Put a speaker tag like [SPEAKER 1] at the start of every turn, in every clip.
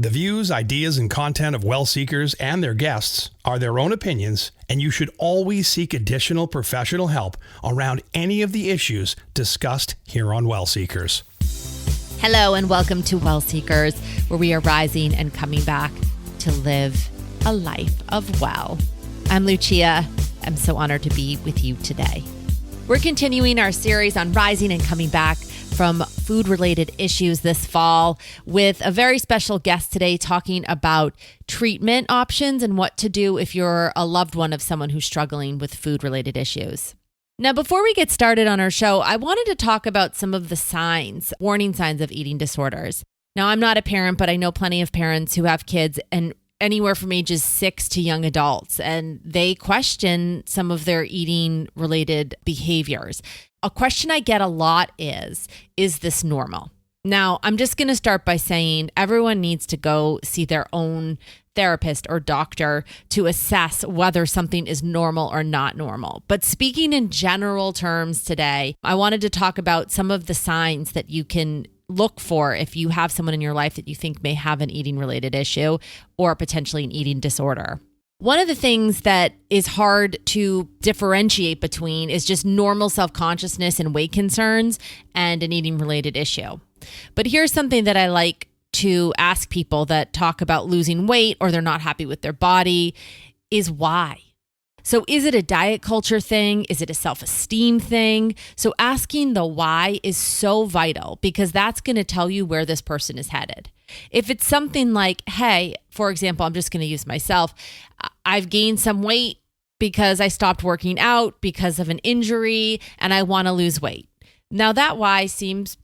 [SPEAKER 1] The views, ideas, and content of Well Seekers and their guests are their own opinions, and you should always seek additional professional help around any of the issues discussed here on Well Seekers.
[SPEAKER 2] Hello and welcome to Well Seekers, where we are rising and coming back to live a life of well. I'm Lucia. I'm so honored to be with you today. We're continuing our series on rising and coming back from food-related issues this fall with a very special guest today talking about treatment options and what to do if you're a loved one of someone who's struggling with food-related issues. Now, before we get started on our show, I wanted to talk about some of the signs, warning signs of eating disorders. Now, I'm not a parent, but I know plenty of parents who have kids and anywhere from ages 6 to young adults, and they question some of their eating-related behaviors. A question I get a lot is this normal? Now, I'm just going to start by saying everyone needs to go see their own therapist or doctor to assess whether something is normal or not normal. But speaking in general terms today, I wanted to talk about some of the signs that you can look for if you have someone in your life that you think may have an eating-related issue or potentially an eating disorder. One of the things that is hard to differentiate between is just normal self-consciousness and weight concerns and an eating-related issue. But here's something that I like to ask people that talk about losing weight or they're not happy with their body is why? So is it a diet culture thing? Is it a self-esteem thing? So asking the why is so vital because that's going to tell you where this person is headed. If it's something like, hey, for example, I'm just going to use myself. I've gained some weight because I stopped working out because of an injury and I want to lose weight. Now that why seems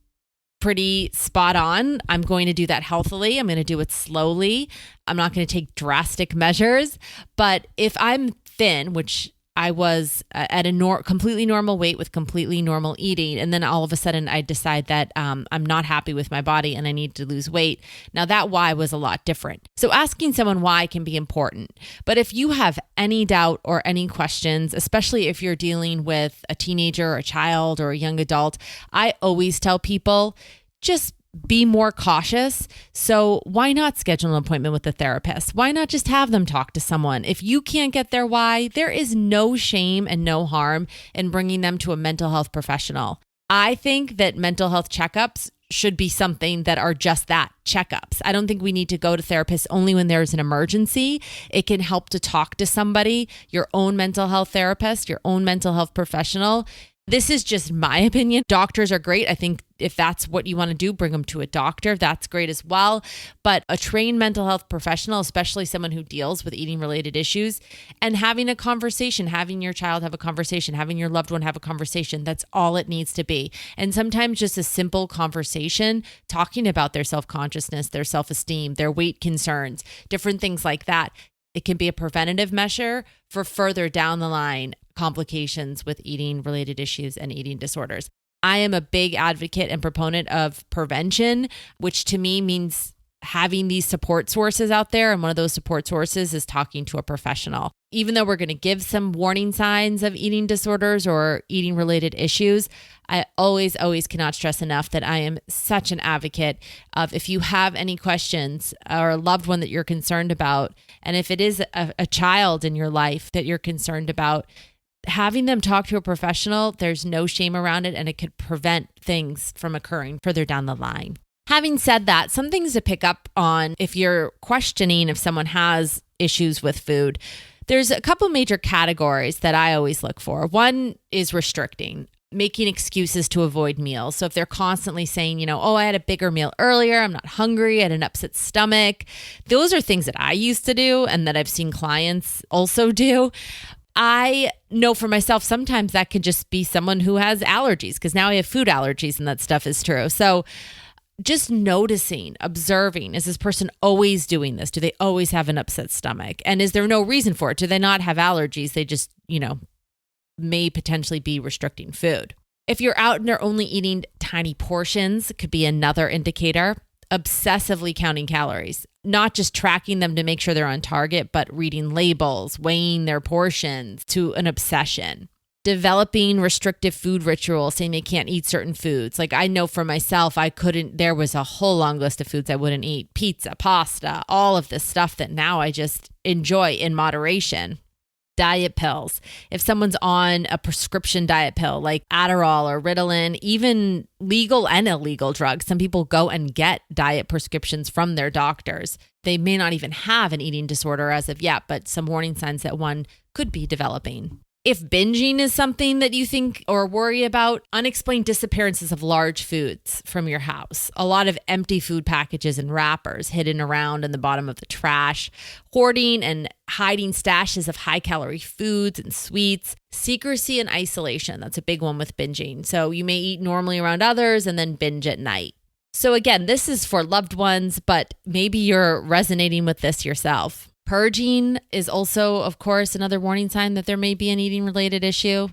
[SPEAKER 2] pretty spot on. I'm going to do that healthily. I'm going to do it slowly. I'm not going to take drastic measures. But if I'm thin, which I was at a completely normal weight with completely normal eating, and then all of a sudden I decide that I'm not happy with my body and I need to lose weight. Now that why was a lot different. So asking someone why can be important. But if you have any doubt or any questions, especially if you're dealing with a teenager or a child or a young adult, I always tell people just be more cautious. So why not schedule an appointment with a therapist? Why not just have them talk to someone? If you can't get their why, there is no shame and no harm in bringing them to a mental health professional. I think that mental health checkups should be something that are just that, checkups. I don't think we need to go to therapists only when there's an emergency. It can help to talk to somebody, your own mental health therapist, your own mental health professional. This is just my opinion. Doctors are great. I think if that's what you want to do, bring them to a doctor. That's great as well. But a trained mental health professional, especially someone who deals with eating related issues, and having a conversation, having your child have a conversation, having your loved one have a conversation, that's all it needs to be. And sometimes just a simple conversation, talking about their self-consciousness, their self-esteem, their weight concerns, different things like that. It can be a preventative measure for further down the line complications with eating related issues and eating disorders. I am a big advocate and proponent of prevention, which to me means having these support sources out there. And one of those support sources is talking to a professional. Even though we're going to give some warning signs of eating disorders or eating related issues, I always cannot stress enough that I am such an advocate of if you have any questions or a loved one that you're concerned about, and if it is a child in your life that you're concerned about, having them talk to a professional, there's no shame around it, and it could prevent things from occurring further down the line. Having said that, some things to pick up on if you're questioning if someone has issues with food, there's a couple major categories that I always look for. One is restricting, making excuses to avoid meals. So if they're constantly saying, I had a bigger meal earlier, I'm not hungry, I had an upset stomach. Those are things that I used to do and that I've seen clients also do. I know for myself, sometimes that can just be someone who has allergies because now I have food allergies and that stuff is true. So just noticing, observing, is this person always doing this? Do they always have an upset stomach? And is there no reason for it? Do they not have allergies? They just, may potentially be restricting food. If you're out and they're only eating tiny portions, it could be another indicator. Obsessively counting calories, not just tracking them to make sure they're on target, but reading labels, weighing their portions to an obsession. developing restrictive food rituals, saying they can't eat certain foods. Like I know for myself, there was a whole long list of foods I wouldn't eat. Pizza, pasta, all of this stuff that now I just enjoy in moderation. Diet pills. If someone's on a prescription diet pill like Adderall or Ritalin, even legal and illegal drugs, some people go and get diet prescriptions from their doctors. They may not even have an eating disorder as of yet, but some warning signs that one could be developing. If binging is something that you think or worry about, unexplained disappearances of large foods from your house, a lot of empty food packages and wrappers hidden around in the bottom of the trash, hoarding and hiding stashes of high-calorie foods and sweets, secrecy and isolation. That's a big one with binging. So you may eat normally around others and then binge at night. So again, this is for loved ones, but maybe you're resonating with this yourself. Purging is also, of course, another warning sign that there may be an eating-related issue.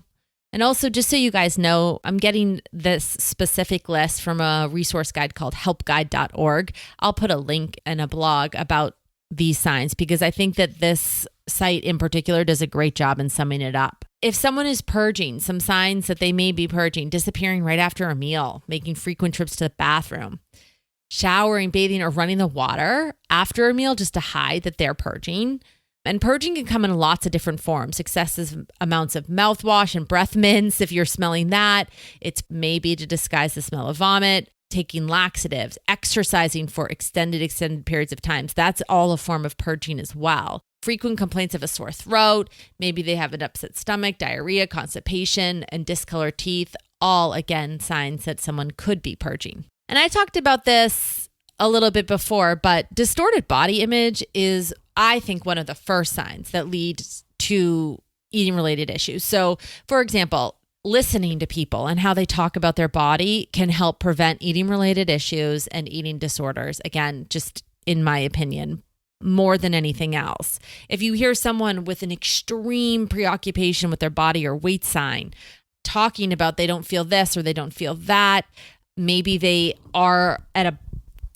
[SPEAKER 2] And also, just so you guys know, I'm getting this specific list from a resource guide called helpguide.org. I'll put a link in a blog about these signs because I think that this site in particular does a great job in summing it up. If someone is purging, some signs that they may be purging: disappearing right after a meal, making frequent trips to the bathroom, showering, bathing, or running the water after a meal just to hide that they're purging. And purging can come in lots of different forms. Excessive amounts of mouthwash and breath mints. If you're smelling that, it's maybe to disguise the smell of vomit. Taking laxatives, exercising for extended periods of times. That's all a form of purging as well. Frequent complaints of a sore throat. Maybe they have an upset stomach, diarrhea, constipation, and discolored teeth. All, again, signs that someone could be purging. And I talked about this a little bit before, but distorted body image is, I think, one of the first signs that leads to eating-related issues. So, for example, listening to people and how they talk about their body can help prevent eating-related issues and eating disorders. Again, just in my opinion, more than anything else. If you hear someone with an extreme preoccupation with their body or weight sign, talking about they don't feel this or they don't feel that, maybe they are at a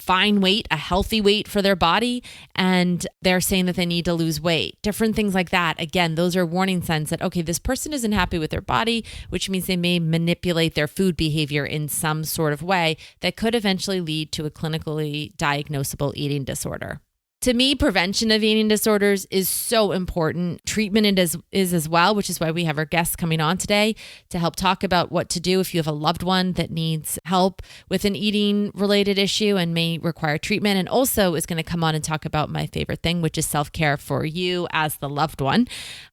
[SPEAKER 2] fine weight, a healthy weight for their body, and they're saying that they need to lose weight. Different things like that. Again, those are warning signs that, okay, this person isn't happy with their body, which means they may manipulate their food behavior in some sort of way that could eventually lead to a clinically diagnosable eating disorder. To me, prevention of eating disorders is so important. Treatment is as well, which is why we have our guests coming on today to help talk about what to do if you have a loved one that needs help with an eating-related issue and may require treatment, and also is going to come on and talk about my favorite thing, which is self-care for you as the loved one.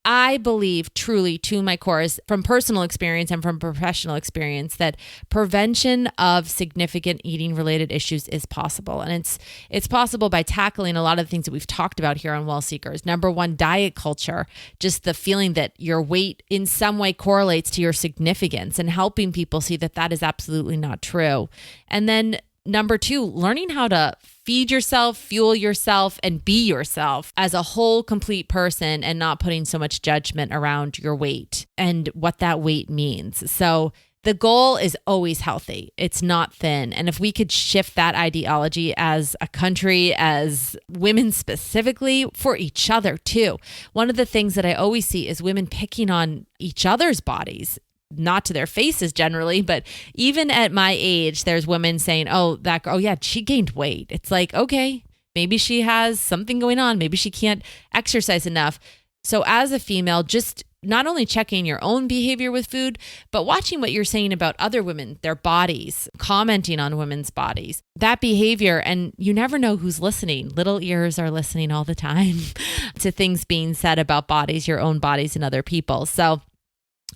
[SPEAKER 2] I believe truly to my core, from personal experience and from professional experience, that prevention of significant eating-related issues is possible. And it's possible by tackling a lot of the things that we've talked about here on Well Seekers. Number one, diet culture, just the feeling that your weight in some way correlates to your significance, and helping people see that that is absolutely not true. And then number two, learning how to feed yourself, fuel yourself, and be yourself as a whole, complete person, and not putting so much judgment around your weight and what that weight means. So the goal is always healthy. It's not thin. And if we could shift that ideology as a country, as women specifically, for each other too. One of the things that I always see is women picking on each other's bodies, not to their faces generally, but even at my age, there's women saying, oh yeah, she gained weight. It's like, okay, maybe she has something going on. Maybe she can't exercise enough. So as a female, just not only checking your own behavior with food, but watching what you're saying about other women, their bodies, commenting on women's bodies, that behavior. And you never know who's listening. Little ears are listening all the time to things being said about bodies, your own bodies, and other people. So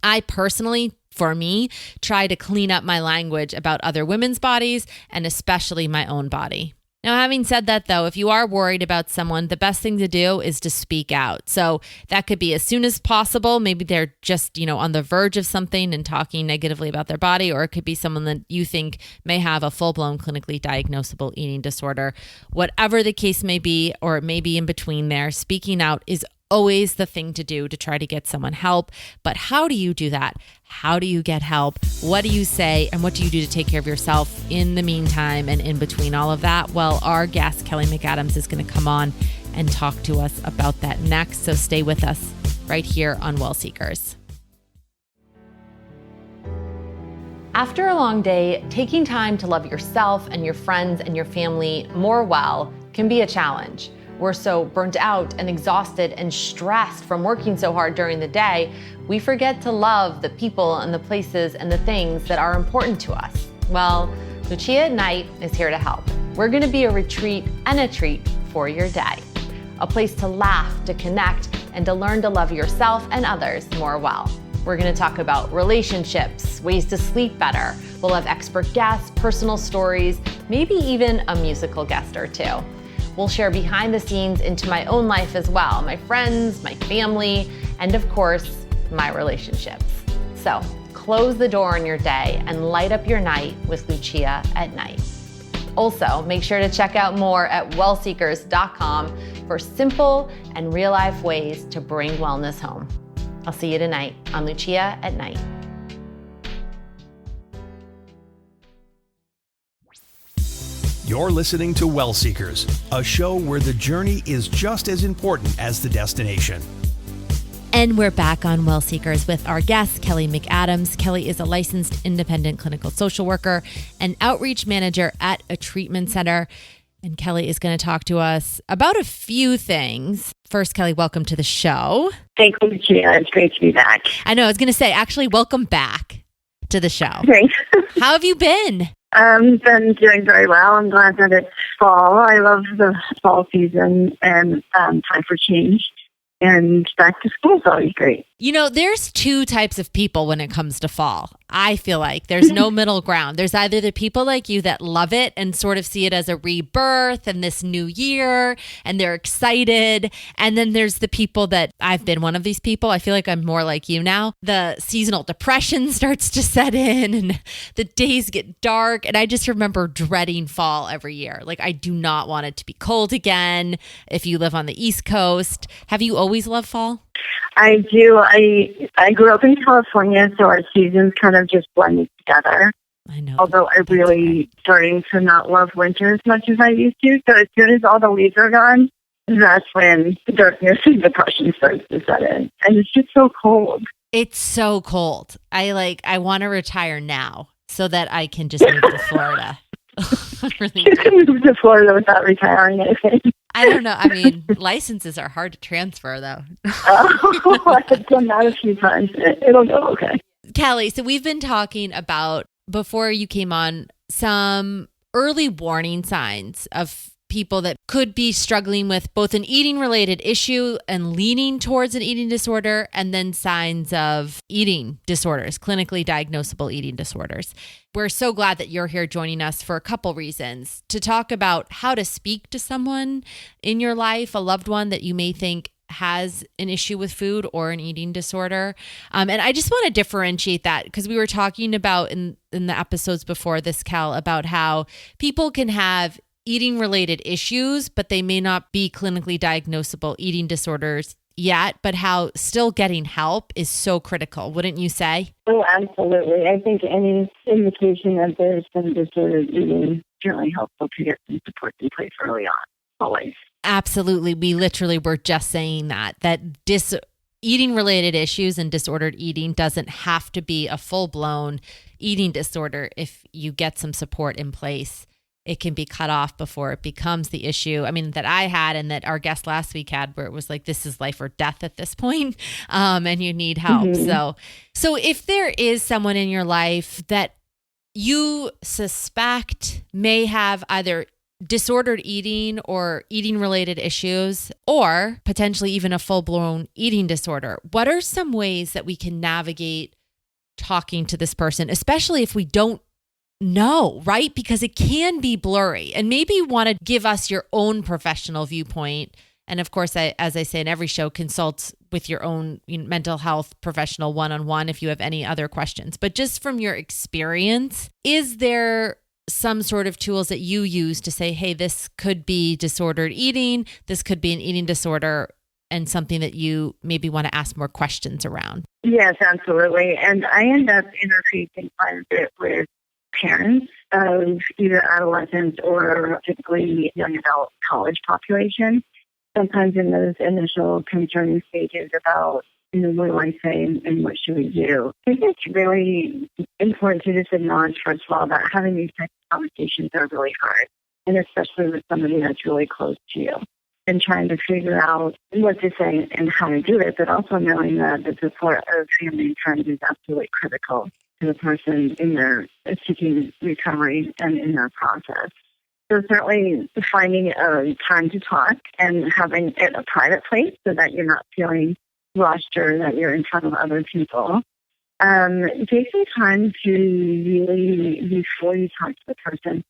[SPEAKER 2] I personally, for me, try to clean up my language about other women's bodies and especially my own body. Now, having said that, though, if you are worried about someone, the best thing to do is to speak out. So that could be as soon as possible. Maybe they're just, on the verge of something and talking negatively about their body, or it could be someone that you think may have a full-blown clinically diagnosable eating disorder. Whatever the case may be, or it may be in between there, speaking out is always the thing to do to try to get someone help. But how do you do that? How do you get help? What do you say? And what do you do to take care of yourself in the meantime and in between all of that? Well, our guest, Kelly McAdams, is going to come on and talk to us about that next. So stay with us right here on Well Seekers. After a long day, taking time to love yourself and your friends and your family more well can be a challenge. We're so burnt out and exhausted and stressed from working so hard during the day, we forget to love the people and the places and the things that are important to us. Well, Lucia at Night is here to help. We're gonna be a retreat and a treat for your day. A place to laugh, to connect, and to learn to love yourself and others more well. We're gonna talk about relationships, ways to sleep better. We'll have expert guests, personal stories, maybe even a musical guest or two. We'll share behind the scenes into my own life as well, my friends, my family, and of course, my relationships. So close the door on your day and light up your night with Lucia at Night. Also, make sure to check out more at wellseekers.com for simple and real-life ways to bring wellness home. I'll see you tonight on Lucia at Night.
[SPEAKER 1] You're listening to Well Seekers, a show where the journey is just as important as the destination.
[SPEAKER 2] And we're back on Well Seekers with our guest, Kelly McAdams. Kelly is a licensed independent clinical social worker and outreach manager at a treatment center. And Kelly is going to talk to us about a few things. First, Kelly, welcome to the show.
[SPEAKER 3] Thank you, Lucia. It's great to be back.
[SPEAKER 2] I know, I was going to say, actually, welcome back to the show.
[SPEAKER 3] Thanks.
[SPEAKER 2] How have you been?
[SPEAKER 3] Been doing very well. I'm glad that it's fall. I love the fall season and time for change. And back to school is always great.
[SPEAKER 2] You know, there's two types of people when it comes to fall. I feel like there's no middle ground. There's either the people like you that love it and sort of see it as a rebirth and this new year and they're excited. And then there's the people that I've been one of these people. I feel like I'm more like you now. The seasonal depression starts to set in and the days get dark. And I just remember dreading fall every year. Like, I do not want it to be cold again. If you live on the East Coast, have you always loved fall?
[SPEAKER 3] I do. I grew up in California, so our seasons kind of just blended together.
[SPEAKER 2] I know.
[SPEAKER 3] Although I'm really starting to not love winter as much as I used to. So as soon as all the leaves are gone, that's when the darkness and depression starts to set in. And it's just so cold.
[SPEAKER 2] It's so cold. I want to retire now so that I can just move to Florida. Really
[SPEAKER 3] you can move to Florida without retiring, I think.
[SPEAKER 2] I don't know. I mean, licenses are hard to transfer, though.
[SPEAKER 3] I've done that a few times. It'll go okay.
[SPEAKER 2] Kelly, so we've been talking about, before you came on, some early warning signs of people that could be struggling with both an eating-related issue and leaning towards an eating disorder, and then signs of eating disorders, clinically diagnosable eating disorders. We're so glad that you're here joining us for a couple reasons. To talk about how to speak to someone in your life, a loved one that you may think has an issue with food or an eating disorder. And I just want to differentiate that because we were talking about in the episodes before this, Kel, about how people can have eating related issues, but they may not be clinically diagnosable eating disorders yet, but how still getting help is so critical, wouldn't you say?
[SPEAKER 3] Oh, absolutely. I think any indication that there's some disordered eating is really helpful to get some support in place early on, always.
[SPEAKER 2] Absolutely. We literally were just saying that eating related issues and disordered eating doesn't have to be a full-blown eating disorder. If you get some support in place, it can be cut off before it becomes the issue. I mean, that I had and that our guest last week had, where it was like, this is life or death at this point, and you need help. Mm-hmm. So if there is someone in your life that you suspect may have either disordered eating or eating related issues, or potentially even a full-blown eating disorder, what are some ways that we can navigate talking to this person, especially if we don't know, right? Because it can be blurry. And maybe you want to give us your own professional viewpoint. And of course, as I say in every show, consult with your own mental health professional one-on-one if you have any other questions. But just from your experience, is there some sort of tools that you use to say, hey, this could be disordered eating, this could be an eating disorder, and something that you maybe want to ask more questions around?
[SPEAKER 3] Yes, absolutely. And I end up interfacing quite a bit with parents of either adolescents or typically young adult college population. Sometimes in those initial concerning stages about what do I say and what should we do? I think it's really important to just acknowledge, first of all, that having these types of conversations are really hard, and especially with somebody that's really close to you, and trying to figure out what to say and how to do it, but also knowing that the support of family and friends is absolutely critical to the person in their seeking recovery and in their process. So certainly finding a time to talk and having it a private place so that you're not feeling rushed or that you're in front of other people. Take some time to really, before you talk to the person,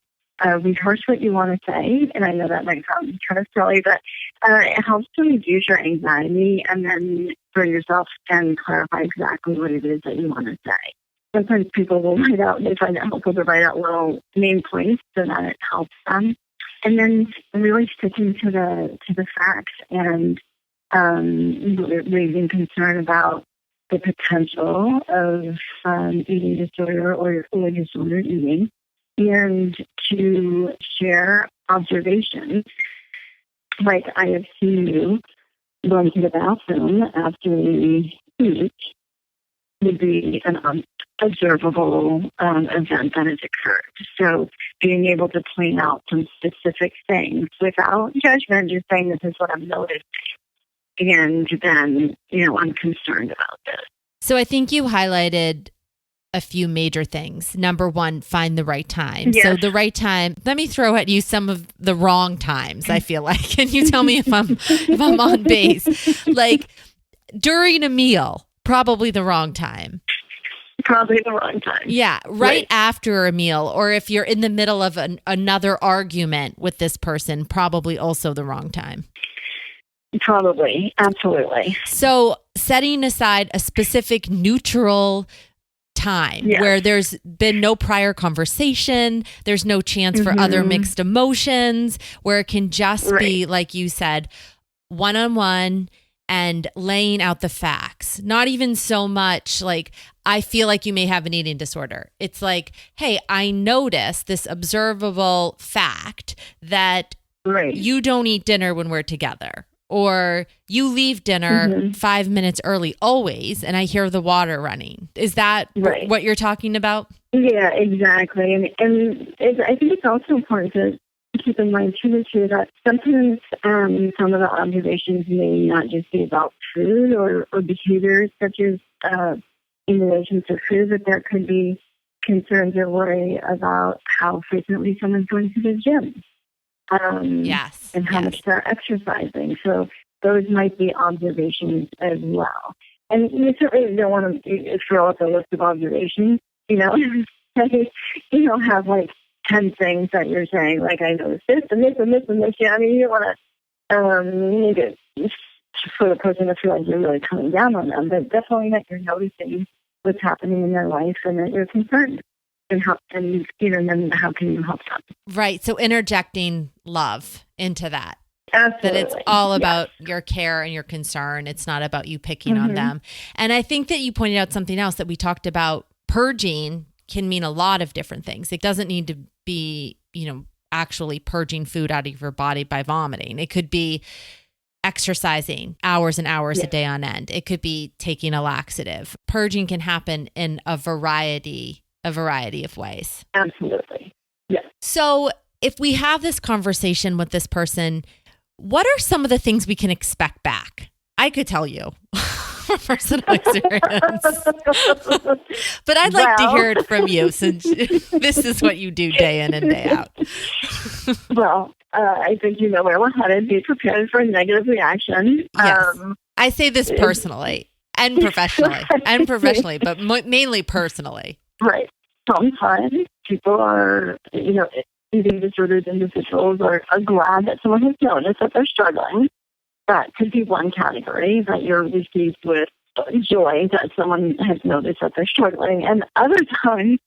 [SPEAKER 3] rehearse what you want to say. And I know that might sound kind of silly, but it helps to reduce your anxiety and then for yourself and clarify exactly what it is that you want to say. Sometimes people will write out, they find it helpful to write out little main points so that it helps them. And then really sticking to the facts and raising concern about the potential of eating disorder or disordered eating, and to share observations. Like, I have seen you going to the bathroom after we eat would be an observable event that has occurred. So being able to point out some specific things without judgment, just saying this is what I'm noticing. And then, I'm concerned about this.
[SPEAKER 2] So I think you highlighted a few major things. Number one, find the right time.
[SPEAKER 3] Yes.
[SPEAKER 2] So the right time, let me throw at you some of the wrong times, I feel like. Can you tell me if I'm on base? Like during a meal, probably the wrong time.
[SPEAKER 3] Probably the wrong time.
[SPEAKER 2] Yeah, right after a meal, or if you're in the middle of another argument with this person, probably also the wrong time.
[SPEAKER 3] Probably, absolutely.
[SPEAKER 2] So setting aside a specific neutral time where there's been no prior conversation, there's no chance for other mixed emotions, where it can just be, like you said, one-on-one and laying out the facts. Not even so much like, I feel like you may have an eating disorder. It's like, hey, I notice this observable fact that you don't eat dinner when we're together. Or you leave dinner 5 minutes early always, and I hear the water running. Is that what you're talking about?
[SPEAKER 3] Yeah, exactly. And I think it's also important to keep in mind too that sometimes some of the observations may not just be about food or behaviors such as in relation to food, but there could be concerns or worry about how frequently someone's going to the gym. And how much they're exercising. So those might be observations as well. And you certainly don't want to throw out the list of observations, have like 10 things that you're saying, like, I noticed this and this and this and this. Yeah, I mean, you don't want to for the person to feel like you're really coming down on them, but definitely that you're noticing what's happening in their life and that you're concerned. And then how can you help them?
[SPEAKER 2] Right. So interjecting love into that.
[SPEAKER 3] Absolutely.
[SPEAKER 2] That it's all about your care and your concern. It's not about you picking on them. And I think that you pointed out something else that we talked about. Purging can mean a lot of different things. It doesn't need to be, actually purging food out of your body by vomiting. It could be exercising hours and hours a day on end. It could be taking a laxative. Purging can happen in a variety of ways.
[SPEAKER 3] Absolutely. Yes.
[SPEAKER 2] So if we have this conversation with this person, what are some of the things we can expect back? I could tell you from personal experience, but I'd like to hear it from you since this is what you do day in and day out.
[SPEAKER 3] Well, I think you know where we're headed. Be prepared for a negative reaction.
[SPEAKER 2] Yes. I say this personally and professionally, but mainly personally.
[SPEAKER 3] Right. Sometimes people are, eating disordered individuals are glad that someone has noticed that they're struggling. That could be one category, that you're received with joy that someone has noticed that they're struggling. And other times,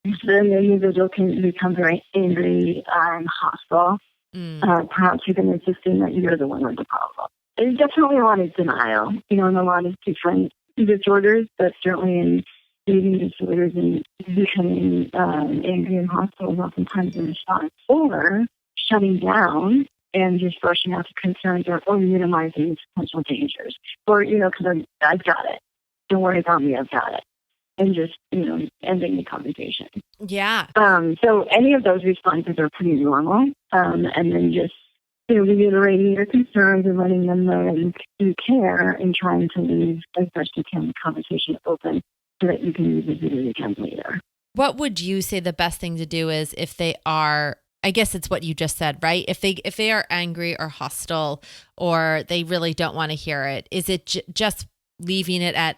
[SPEAKER 3] the individual can become very angry and hostile, perhaps even insisting that you're the one with the problem. There's definitely a lot of denial, in a lot of different disorders, but certainly in eating disorders and becoming angry and hostile is oftentimes in response, or shutting down and just rushing out to concerns or minimizing potential dangers. Or, because I've got it. Don't worry about me, I've got it. And just, ending the conversation.
[SPEAKER 2] Yeah.
[SPEAKER 3] So any of those responses are pretty normal. And then just, reiterating your concerns and letting them know that you care and trying to leave as best you can the conversation open so that you can revisit it again later.
[SPEAKER 2] What would you say the best thing to do is if they are, I guess it's what you just said, right? If they are angry or hostile or they really don't want to hear it, is it just leaving it at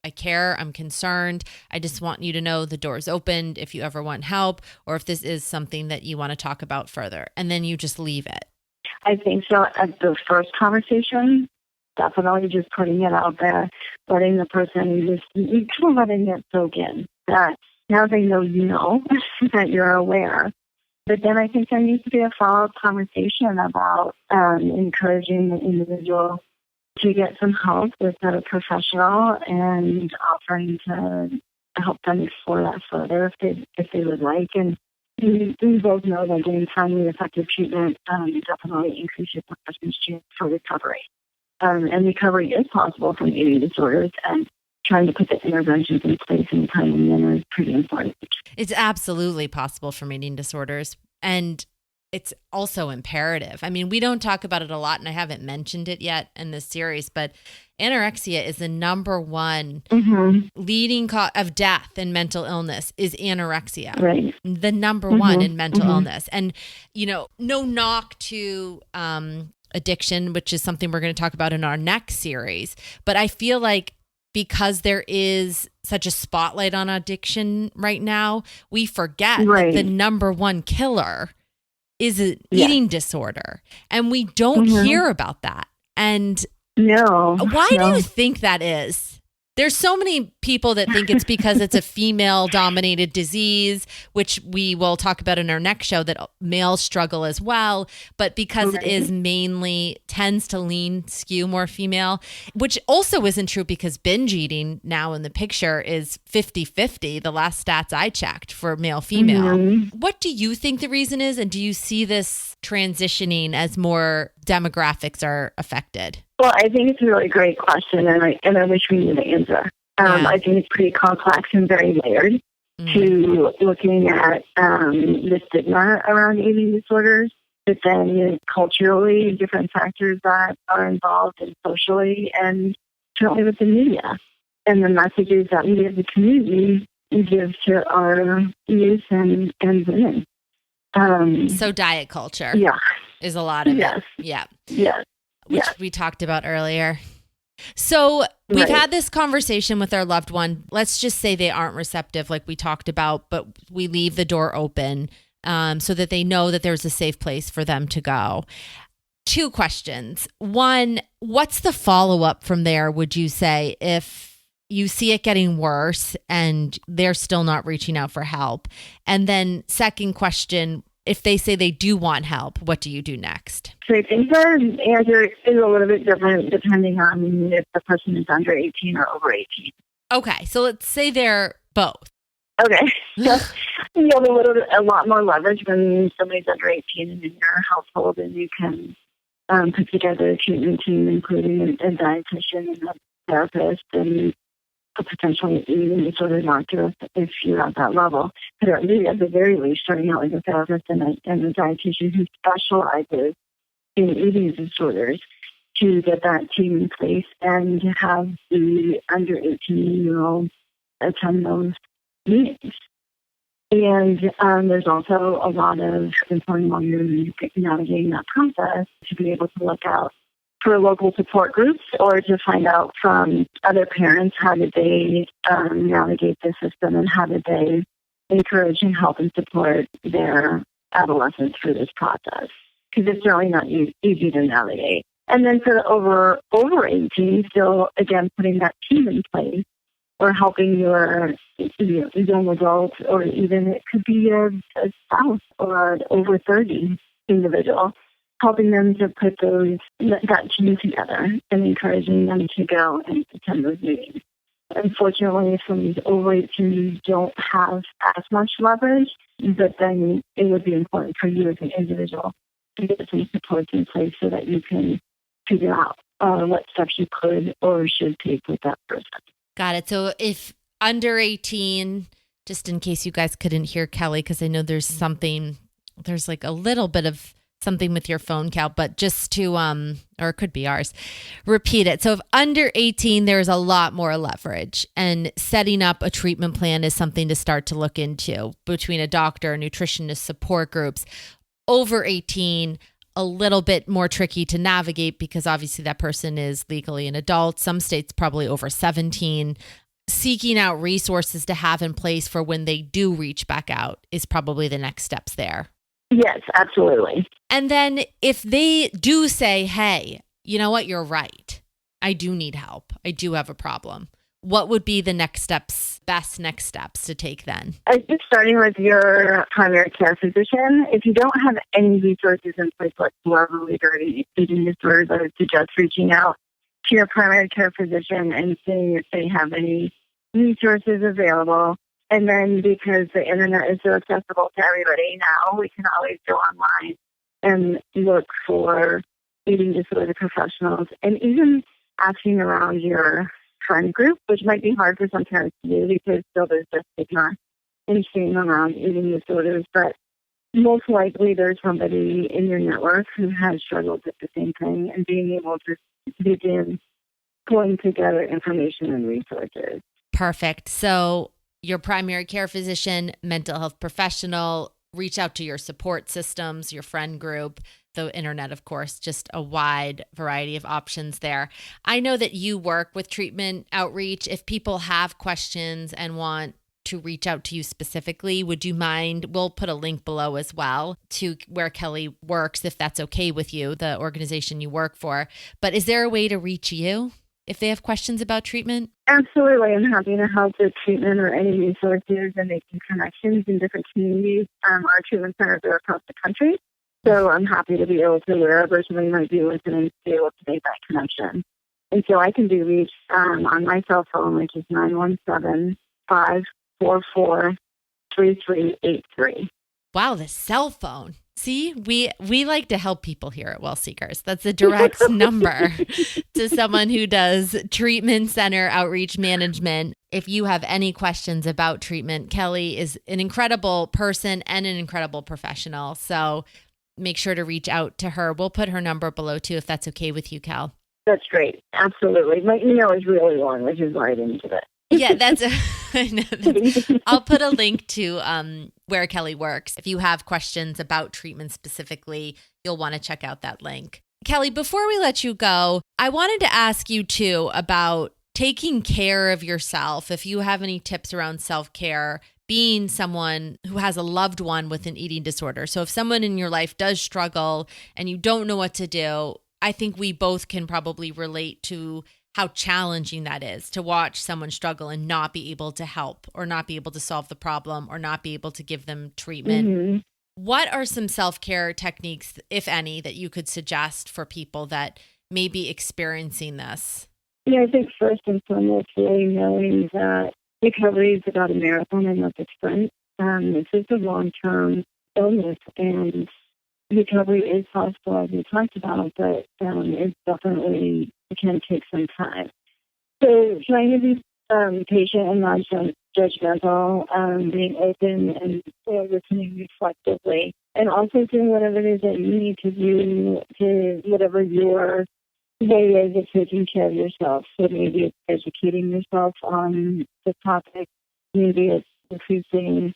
[SPEAKER 2] I care, I'm concerned, I just want you to know the door's opened if you ever want help, or if this is something that you want to talk about further, and then you just leave it?
[SPEAKER 3] I think so. At the first conversation, definitely just putting it out there, letting the person just letting it soak in. That now they know that you're aware. But then I think there needs to be a follow-up conversation about encouraging the individual to get some help with a professional and offering to help them explore that further if they would like. And we both know that getting timely, effective treatment definitely increases the person's chance for recovery. And recovery is possible from eating disorders, and trying to put the interventions in place in a timely manner is pretty important.
[SPEAKER 2] It's absolutely possible from eating disorders, and it's also imperative. I mean, we don't talk about it a lot, and I haven't mentioned it yet in this series, but anorexia is the number one leading cause of death in mental illness is anorexia.
[SPEAKER 3] Right.
[SPEAKER 2] The number one in mental illness. And, no knock to addiction, which is something we're going to talk about in our next series. But I feel like because there is such a spotlight on addiction right now, we forget that the number one killer is an eating disorder. And we don't hear about that. And why do you think that is? There's so many people that think it's because it's a female-dominated disease, which we will talk about in our next show, that males struggle as well, but because it is mainly tends to skew more female, which also isn't true because binge eating now in the picture is 50-50, the last stats I checked for male-female. What do you think the reason is, and do you see this transitioning as more demographics are affected?
[SPEAKER 3] Well, I think it's a really great question, and I wish we knew the answer. I think it's pretty complex and very layered to looking at the stigma around eating disorders, but then culturally, different factors that are involved, and socially, and certainly with the media, and the messages that we as a community give to our youth and women.
[SPEAKER 2] So diet culture is a lot of it.
[SPEAKER 3] Yes.
[SPEAKER 2] Which we talked about earlier. So we've had this conversation with our loved one. Let's just say they aren't receptive like we talked about, but we leave the door open so that they know that there's a safe place for them to go. 2 questions. One, what's the follow-up from there, would you say, if you see it getting worse and they're still not reaching out for help? And then second question, if they say they do want help, what do you do next?
[SPEAKER 3] So I think the answer is a little bit different depending on if the person is under 18 or over 18.
[SPEAKER 2] Okay, so let's say they're both.
[SPEAKER 3] Okay, so you have a lot more leverage when somebody's under 18 and in your household, and you can put together a treatment team, including a dietitian and a therapist and a potential eating disorder doctor if you're at that level. But at the very least, starting out with a therapist and a dietitian who specializes in eating disorders to get that team in place and have the under 18-year-olds attend those meetings. And there's also a lot of important while you're navigating that process to be able to look out for local support groups or to find out from other parents how did they navigate the system and how did they encourage and help and support their adolescents through this process. Because it's really not easy to navigate. And then for the over 18, still, again, putting that team in place or helping your young adult, or even it could be a spouse or an over 30 individual, helping them to put that team together and encouraging them to go and attend those meetings. Unfortunately, some of these over 18s don't have as much leverage, but then it would be important for you as an individual to get some supports in place so that you can figure out what steps you could or should take with that person.
[SPEAKER 2] Got it. So if under 18, just in case you guys couldn't hear Kelly, because I know there's like a little bit of something with your phone, Cal, but just to, or it could be ours, repeat it. So if under 18, there's a lot more leverage, and setting up a treatment plan is something to start to look into between a doctor, nutritionist, support groups. Over 18, a little bit more tricky to navigate because obviously that person is legally an adult. Some states probably over 17. Seeking out resources to have in place for when they do reach back out is probably the next steps there.
[SPEAKER 3] Yes, absolutely.
[SPEAKER 2] And then if they do say, hey, you know what, you're right, I do need help, I do have a problem, what would be the best next steps to take then?
[SPEAKER 3] I think starting with your primary care physician, if you don't have any resources in place whatsoever regarding eating disorders, I would suggest reaching out to your primary care physician and seeing if they have any resources available. And then because the internet is so accessible to everybody now, we can always go online and look for eating disorder professionals, and even asking around your friend group, which might be hard for some parents to do because still there's just stigma and shame around eating disorders. But most likely there's somebody in your network who has struggled with the same thing, and being able to begin pulling together information and resources.
[SPEAKER 2] Perfect. So your primary care physician, mental health professional, reach out to your support systems, your friend group, the internet, of course, just a wide variety of options there. I know that you work with treatment outreach. If people have questions and want to reach out to you specifically, would you mind? We'll put a link below as well to where Kelly works, if that's okay with you, the organization you work for. But is there a way to reach you if they have questions about treatment?
[SPEAKER 3] Absolutely. I'm happy to help with treatment or any resources and making connections in different communities. Our treatment centers are across the country. So I'm happy to be able to, wherever somebody might be listening, to be able to make that connection. And so I can be reached on my cell phone, which is 917-544-3383.
[SPEAKER 2] Wow, the cell phone. See, we like to help people here at Well Seekers. That's a direct number to someone who does treatment center outreach management. If you have any questions about treatment, Kelly is an incredible person and an incredible professional. So make sure to reach out to her. We'll put her number below too, if that's okay with you, Cal.
[SPEAKER 3] That's great. Absolutely. My email is really long, which is why I didn't do that.
[SPEAKER 2] Yeah, I'll put a link to where Kelly works. If you have questions about treatment specifically, you'll want to check out that link. Kelly, before we let you go, I wanted to ask you too about taking care of yourself. If you have any tips around self-care, being someone who has a loved one with an eating disorder. So if someone in your life does struggle and you don't know what to do, I think we both can probably relate to how challenging that is to watch someone struggle and not be able to help or not be able to solve the problem or not be able to give them treatment.
[SPEAKER 3] Mm-hmm.
[SPEAKER 2] What are some self-care techniques, if any, that you could suggest for people that may be experiencing this?
[SPEAKER 3] Yeah, I think first and foremost, really knowing that recovery is about a marathon and not a sprint. This is a long-term illness, and recovery is possible, as we talked about, but it's definitely, it can take some time. So trying to be patient and non-judgmental, being open and listening reflectively, and also doing whatever it is that you need to do to whatever your way is of taking care of yourself. So maybe it's educating yourself on the topic, maybe it's increasing,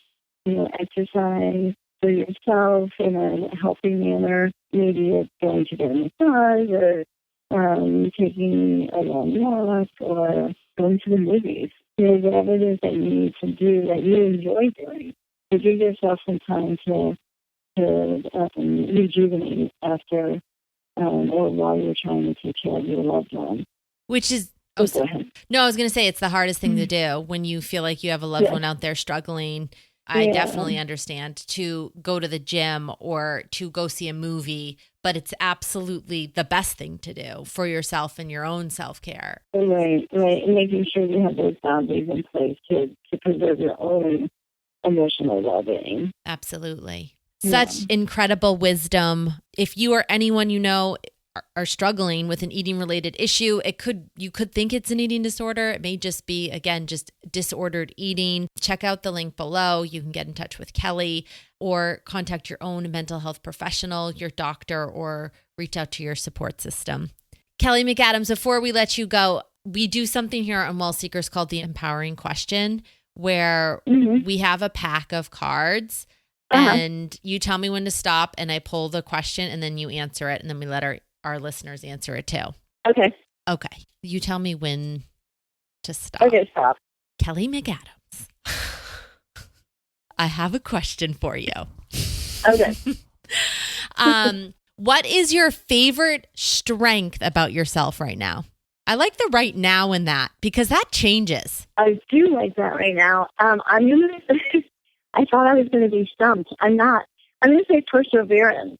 [SPEAKER 3] exercise for yourself in a healthy manner. Maybe it's going to get a massage or taking a long walk or going to the movies. Whatever it is that you need to do that you enjoy doing. To give yourself some time to rejuvenate after or while you're trying to take care of your loved one.
[SPEAKER 2] Which is,
[SPEAKER 3] go ahead.
[SPEAKER 2] No, I was going to say it's the hardest thing to do when you feel like you have a loved one out there struggling. I definitely understand to go to the gym or to go see a movie, but it's absolutely the best thing to do for yourself and your own self-care.
[SPEAKER 3] Right. And making sure you have those boundaries in place to preserve your own emotional well-being.
[SPEAKER 2] Absolutely. Such incredible wisdom. If you or anyone you know are struggling with an eating related issue, you could think it's an eating disorder. It may just be, again, just disordered eating. Check out the link below. You can get in touch with Kelly or contact your own mental health professional, your doctor, or reach out to your support system. Kelly McAdams, before we let you go, we do something here on Well Seekers called the Empowering Question, where we have a pack of cards and you tell me when to stop and I pull the question and then you answer it and then we let our listeners answer it too.
[SPEAKER 3] Okay.
[SPEAKER 2] Okay. You tell me when to stop.
[SPEAKER 3] Okay, stop.
[SPEAKER 2] Kelly McAdams, I have a question for you.
[SPEAKER 3] Okay.
[SPEAKER 2] What is your favorite strength about yourself right now? I like the right now in that because that changes.
[SPEAKER 3] I do like that right now. I thought I was going to be stumped. I'm not. I'm going to say perseverance.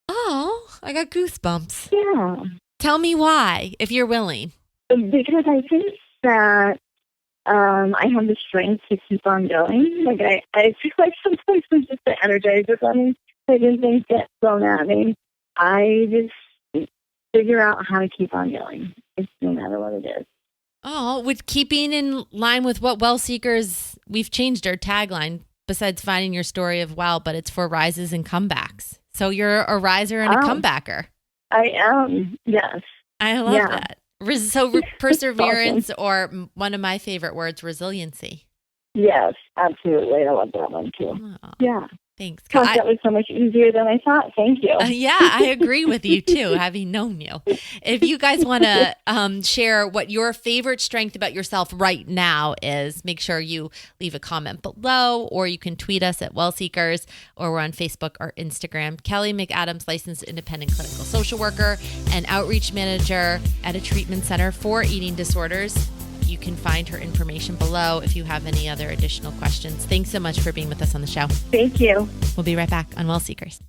[SPEAKER 2] Oh, I got goosebumps.
[SPEAKER 3] Yeah.
[SPEAKER 2] Tell me why, if you're willing.
[SPEAKER 3] Because I think that I have the strength to keep on going. Like I feel like sometimes I'm just the energizer bunny. Like when things get thrown at me, I just figure out how to keep on going. It's no matter what it is.
[SPEAKER 2] Oh, with keeping in line with what Well Seekers, we've changed our tagline besides finding your story of well, but it's for rises and comebacks. So you're a riser and a comebacker.
[SPEAKER 3] I am, yes.
[SPEAKER 2] I love that. So perseverance, or one of my favorite words, resiliency.
[SPEAKER 3] Yes, absolutely. I love that one too.
[SPEAKER 2] Oh,
[SPEAKER 3] yeah.
[SPEAKER 2] Thanks.
[SPEAKER 3] Gosh, that was so much easier than I thought. Thank you.
[SPEAKER 2] Yeah, I agree with you too, having known you. If you guys want to share what your favorite strength about yourself right now is, make sure you leave a comment below, or you can tweet us at Well Seekers, or we're on Facebook or Instagram. Kelly McAdams, licensed independent clinical social worker and outreach manager at a treatment center for eating disorders. You can find her information below if you have any other additional questions. Thanks so much for being with us on the show.
[SPEAKER 3] Thank you.
[SPEAKER 2] We'll be right back on Well Seekers.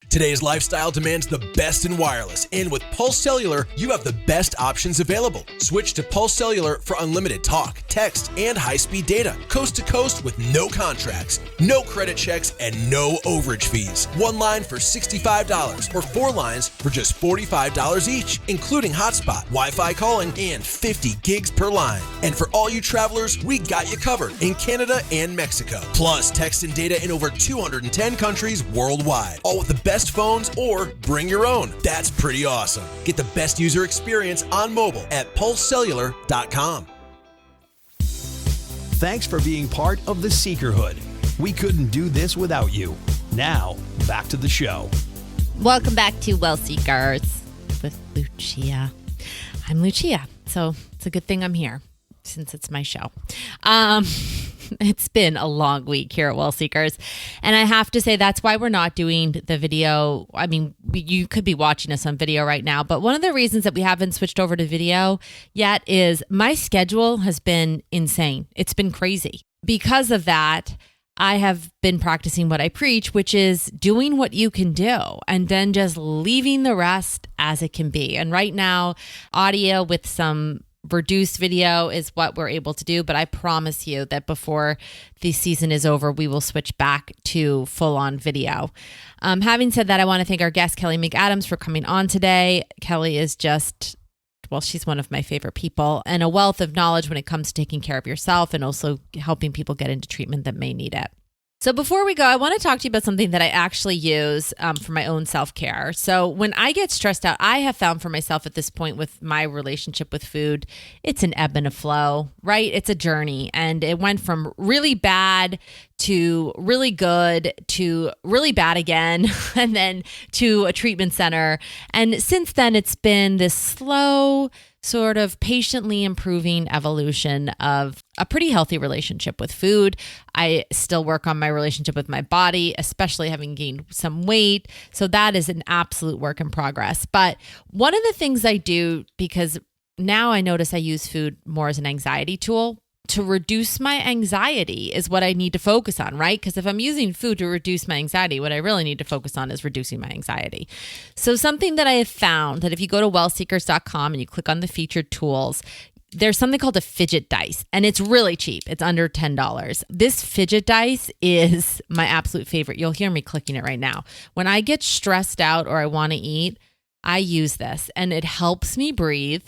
[SPEAKER 4] Today's lifestyle demands the best in wireless, and with Pulse Cellular, you have the best options available. Switch to Pulse Cellular for unlimited talk, text, and high-speed data, coast to coast with no contracts, no credit checks, and no overage fees. One line for $65 or 4 lines for just $45 each, including hotspot, Wi-Fi calling, and 50 gigs per line. And for all you travelers, we got you covered in Canada and Mexico. Plus, text and data in over 210 countries worldwide, all with the best phones or bring your own. That's pretty awesome. Get the best user experience on mobile at pulsecellular.com.
[SPEAKER 1] Thanks for being part of the Seekerhood. We couldn't do this without you. Now, back to the show.
[SPEAKER 2] Welcome back to Well Seekers with Lucia. I'm Lucia, so it's a good thing I'm here since it's my show. It's been a long week here at Well Seekers, and I have to say that's why we're not doing the video. I mean, you could be watching us on video right now, but one of the reasons that we haven't switched over to video yet is my schedule has been insane. It's been crazy. Because of that, I have been practicing what I preach, which is doing what you can do and then just leaving the rest as it can be. And right now, audio with some reduced video is what we're able to do, but I promise you that before the season is over, we will switch back to full-on video. Having said that, I want to thank our guest, Kelly McAdams, for coming on today. Kelly is just, well, she's one of my favorite people and a wealth of knowledge when it comes to taking care of yourself and also helping people get into treatment that may need it. So before we go, I want to talk to you about something that I actually use for my own self-care. So when I get stressed out, I have found for myself at this point with my relationship with food, it's an ebb and a flow, right? It's a journey. And it went from really bad to really good to really bad again, and then to a treatment center. And since then, it's been this slow, sort of patiently improving evolution of a pretty healthy relationship with food. I still work on my relationship with my body, especially having gained some weight. So that is an absolute work in progress. But one of the things I do, because now I notice I use food more as an anxiety tool, to reduce my anxiety is what I need to focus on, right? Because if I'm using food to reduce my anxiety, what I really need to focus on is reducing my anxiety. So something that I have found that if you go to wellseekers.com and you click on the featured tools, There's something called a fidget dice, and it's really cheap. It's under $10. This fidget dice is my absolute favorite. You'll hear me clicking it right now. When I get stressed out or I want to eat, I use this, and it helps me breathe.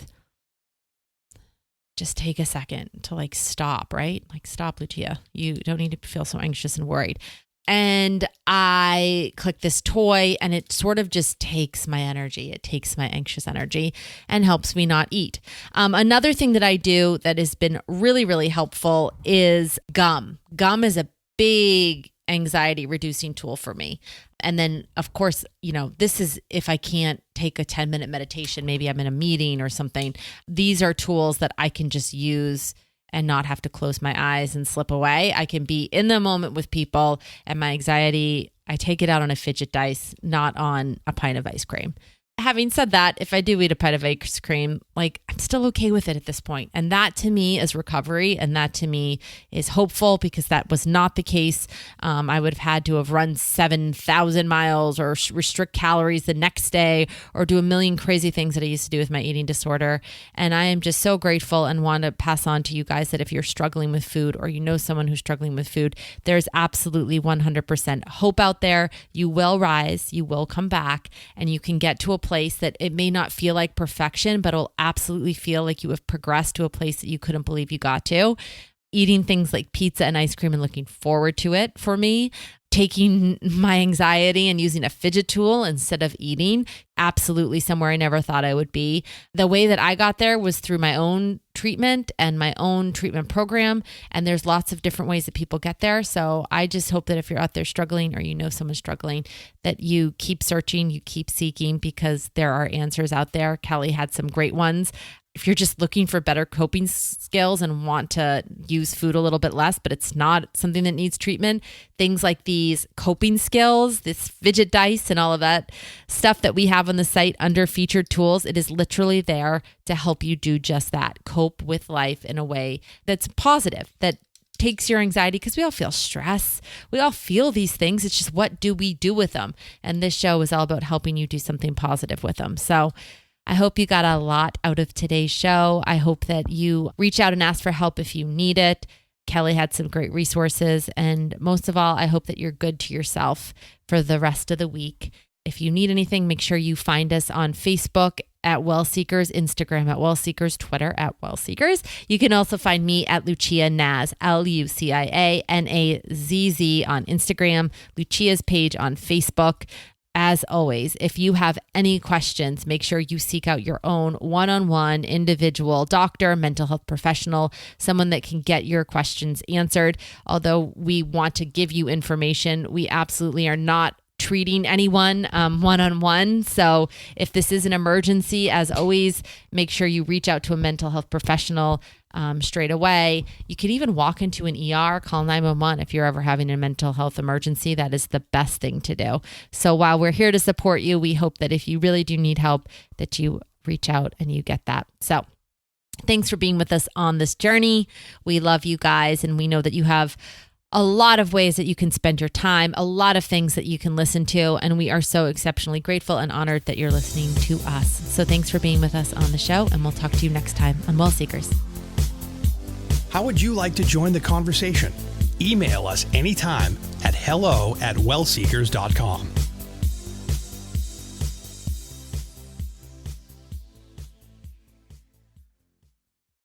[SPEAKER 2] Just take a second to stop, right? Stop, Lucia. You don't need to feel so anxious and worried. And I click this toy, and it sort of just takes my energy. It takes my anxious energy and helps me not eat. Another thing that I do that has been really, really helpful is gum. Gum is a big anxiety reducing tool for me. And then, of course, this is if I can't take a 10-minute meditation, maybe I'm in a meeting or something. These are tools that I can just use and not have to close my eyes and slip away. I can be in the moment with people, and my anxiety, I take it out on a fidget dice, not on a pint of ice cream. Having said that, if I do eat a pint of ice cream, I'm still okay with it at this point. And that to me is recovery. And that to me is hopeful, because that was not the case. I would have had to have run 7,000 miles or restrict calories the next day or do a million crazy things that I used to do with my eating disorder. And I am just so grateful and want to pass on to you guys that if you're struggling with food, or you know someone who's struggling with food, there's absolutely 100% hope out there. You will rise, you will come back, and you can get to a place that it may not feel like perfection, but it'll absolutely feel like you have progressed to a place that you couldn't believe you got to. Eating things like pizza and ice cream and looking forward to it for me. Taking my anxiety and using a fidget tool instead of eating, absolutely somewhere I never thought I would be. The way that I got there was through my own treatment and my own treatment program. And there's lots of different ways that people get there. So I just hope that if you're out there struggling, or you know someone struggling, that you keep searching, you keep seeking, because there are answers out there. Kelly had some great ones. If you're just looking for better coping skills and want to use food a little bit less, but it's not something that needs treatment, things like these coping skills, this fidget dice and all of that stuff that we have on the site under featured tools, it is literally there to help you do just that. Cope with life in a way that's positive, that takes your anxiety, because we all feel stress. We all feel these things. It's just, what do we do with them? And this show is all about helping you do something positive with them. So I hope you got a lot out of today's show. I hope that you reach out and ask for help if you need it. Kelly had some great resources. And most of all, I hope that you're good to yourself for the rest of the week. If you need anything, make sure you find us on Facebook at Well Seekers, Instagram at Well Seekers, Twitter at Well Seekers. You can also find me at Lucia Naz, LuciaNazz on Instagram, Lucia's page on Facebook. As always, if you have any questions, make sure you seek out your own one-on-one individual doctor, mental health professional, someone that can get your questions answered. Although we want to give you information, we absolutely are not treating anyone one-on-one. So if this is an emergency, as always, make sure you reach out to a mental health professional straight away. You could even walk into an ER, call 911 if you're ever having a mental health emergency. That is the best thing to do. So while we're here to support you, we hope that if you really do need help, that you reach out and you get that. So thanks for being with us on this journey. We love you guys, and we know that you have a lot of ways that you can spend your time, a lot of things that you can listen to, and we are so exceptionally grateful and honored that you're listening to us. So thanks for being with us on the show, and we'll talk to you next time on Well Seekers.
[SPEAKER 1] How would you like to join the conversation? Email us anytime at hello@wellseekers.com.